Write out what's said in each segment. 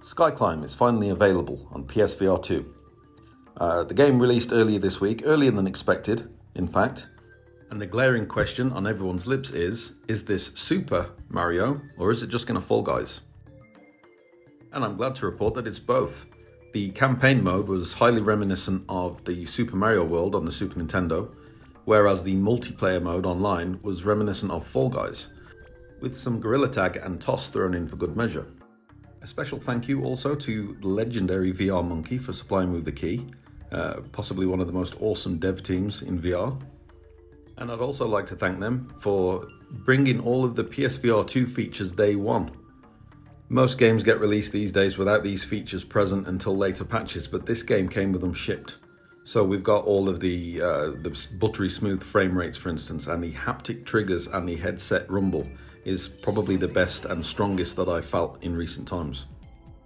Skyclimb is finally available on PSVR2. The game released earlier this week, earlier than expected, in fact. And the glaring question on everyone's lips is this Super Mario, or is it just going to Fall Guys? And I'm glad to report that it's both. The campaign mode was highly reminiscent of the Super Mario World on the Super Nintendo, whereas the multiplayer mode online was reminiscent of Fall Guys, with some gorilla tag and toss thrown in for good measure. A special thank you also to legendary VR Monkey for supplying me with the key, possibly one of the most awesome dev teams in VR. And I'd also like to thank them for bringing all of the PSVR2 features day one. Most games get released these days without these features present until later patches, but this game came with them shipped. So we've got all of the buttery smooth frame rates, for instance, and the haptic triggers and the headset rumble is probably the best and strongest that I've felt in recent times.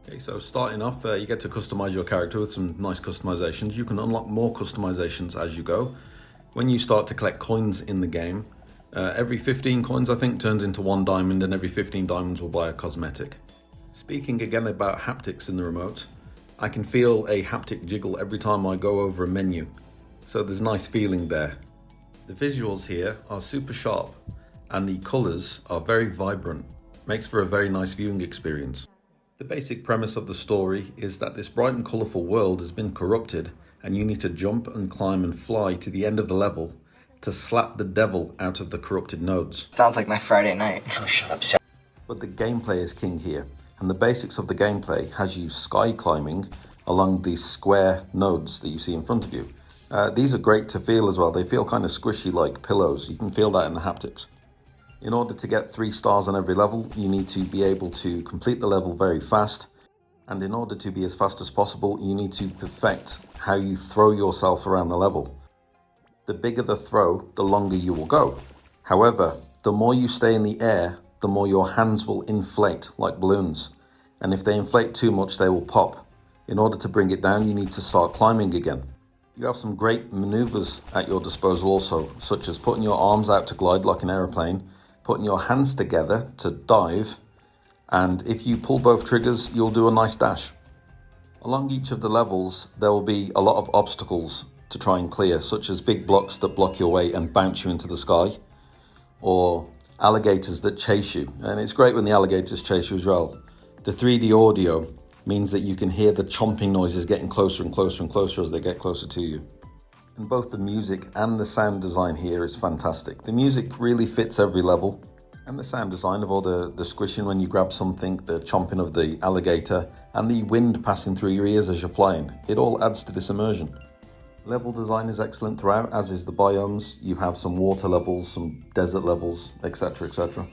Okay, so starting off, you get to customize your character with some nice customizations. You can unlock more customizations as you go. When you start to collect coins in the game, every 15 coins I think turns into 1 diamond, and every 15 diamonds will buy a cosmetic. Speaking again about haptics in the remote, I can feel a haptic jiggle every time I go over a menu, so there's a nice feeling there. The visuals here are super sharp, and the colours are very vibrant, makes for a very nice viewing experience. The basic premise of the story is that this bright and colourful world has been corrupted, and you need to jump and climb and fly to the end of the level to slap the devil out of the corrupted nodes. Sounds like my Friday night. Oh, shut up, Sam. But the gameplay is king here, and the basics of the gameplay has you sky climbing along these square nodes that you see in front of you. These are great to feel as well. They feel kind of squishy like pillows. You can feel that in the haptics. In order to get 3 stars on every level, you need to be able to complete the level very fast. And in order to be as fast as possible, you need to perfect how you throw yourself around the level. The bigger the throw, the longer you will go. However, the more you stay in the air, the more your hands will inflate like balloons. And if they inflate too much, they will pop. In order to bring it down, you need to start climbing again. You have some great maneuvers at your disposal also, such as putting your arms out to glide like an aeroplane, putting your hands together to dive, and if you pull both triggers, you'll do a nice dash. Along each of the levels, there will be a lot of obstacles to try and clear, such as big blocks that block your way and bounce you into the sky, or alligators that chase you. And it's great when the alligators chase you as well. The 3D audio means that you can hear the chomping noises getting closer and closer and closer as they get closer to you. And both the music and the sound design here is fantastic. The music really fits every level, and the sound design of all the squishing when you grab something, the chomping of the alligator, and the wind passing through your ears as you're flying. It all adds to this immersion. Level design is excellent throughout, as is the biomes. You have some water levels, some desert levels, etc, etc.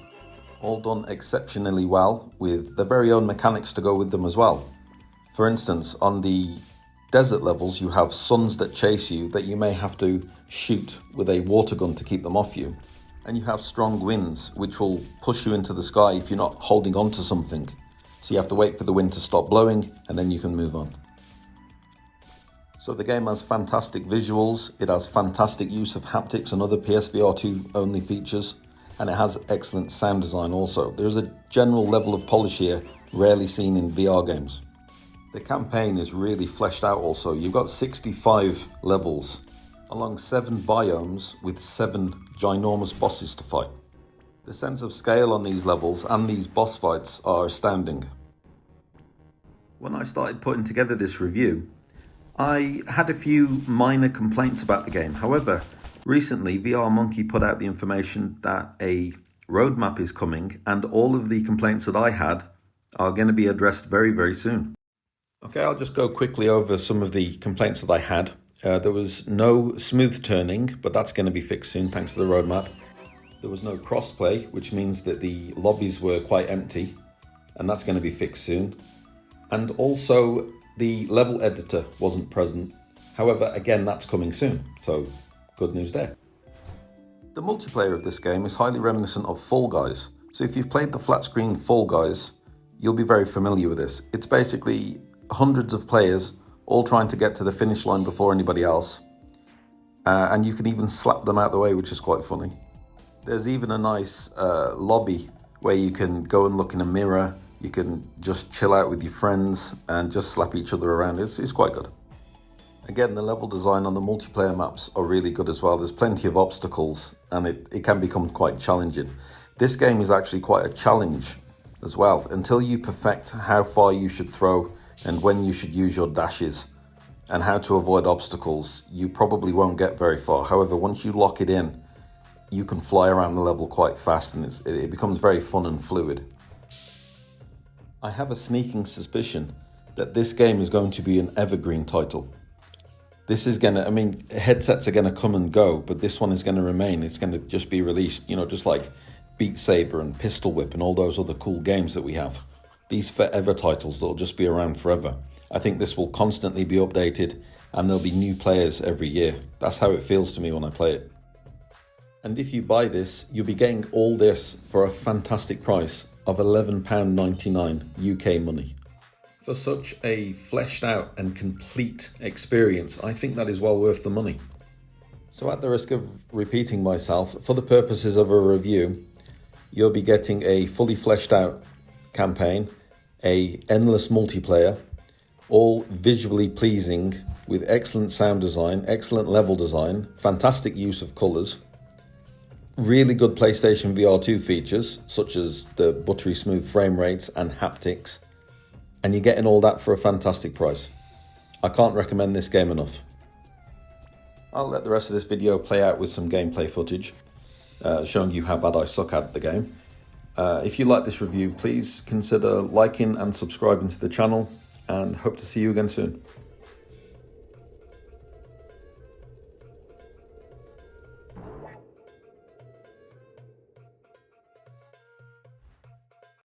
All done exceptionally well, with their very own mechanics to go with them as well. For instance, on the desert levels, you have suns that chase you that you may have to shoot with a water gun to keep them off you. And you have strong winds, which will push you into the sky if you're not holding on to something. So you have to wait for the wind to stop blowing, and then you can move on. So the game has fantastic visuals, it has fantastic use of haptics and other PSVR2 only features, and it has excellent sound design also. There's a general level of polish here, rarely seen in VR games. The campaign is really fleshed out also. You've got 65 levels, along 7 biomes with 7 ginormous bosses to fight. The sense of scale on these levels and these boss fights are astounding. When I started putting together this review, I had a few minor complaints about the game. However, recently VR Monkey put out the information that a roadmap is coming, and all of the complaints that I had are going to be addressed very, very soon. Okay, I'll just go quickly over some of the complaints that I had. There was no smooth turning, but that's going to be fixed soon thanks to the roadmap. There was no crossplay, which means that the lobbies were quite empty, and that's going to be fixed soon. And also, the level editor wasn't present. However, again, that's coming soon, so good news there. The multiplayer of this game is highly reminiscent of Fall Guys. So if you've played the flat screen Fall Guys, you'll be very familiar with this. It's basically hundreds of players all trying to get to the finish line before anybody else. And you can even slap them out the way, which is quite funny. There's even a nice lobby where you can go and look in a mirror You can just chill out with your friends and just slap each other around. It's quite good. Again, the level design on the multiplayer maps are really good as well. There's plenty of obstacles and it can become quite challenging. This game is actually quite a challenge as well. Until you perfect how far you should throw and when you should use your dashes and how to avoid obstacles, you probably won't get very far. However, once you lock it in, you can fly around the level quite fast and it becomes very fun and fluid. I have a sneaking suspicion that this game is going to be an evergreen title. This is gonna, headsets are gonna come and go, but this one is gonna remain. It's gonna just be released, just like Beat Saber and Pistol Whip and all those other cool games that we have. These forever titles that'll just be around forever. I think this will constantly be updated and there'll be new players every year. That's how it feels to me when I play it. And if you buy this, you'll be getting all this for a fantastic price of £11.99 UK money. For such a fleshed out and complete experience, I think that is well worth the money. So at the risk of repeating myself, for the purposes of a review, you'll be getting a fully fleshed out campaign, a endless multiplayer, all visually pleasing with excellent sound design, excellent level design, fantastic use of colours, really good PlayStation VR2 features such as the buttery smooth frame rates and haptics, and you're getting all that for a fantastic price. I can't recommend this game enough. I'll let the rest of this video play out with some gameplay footage, showing you how bad I suck at the game. If you like this review, please consider liking and subscribing to the channel, and hope to see you again soon.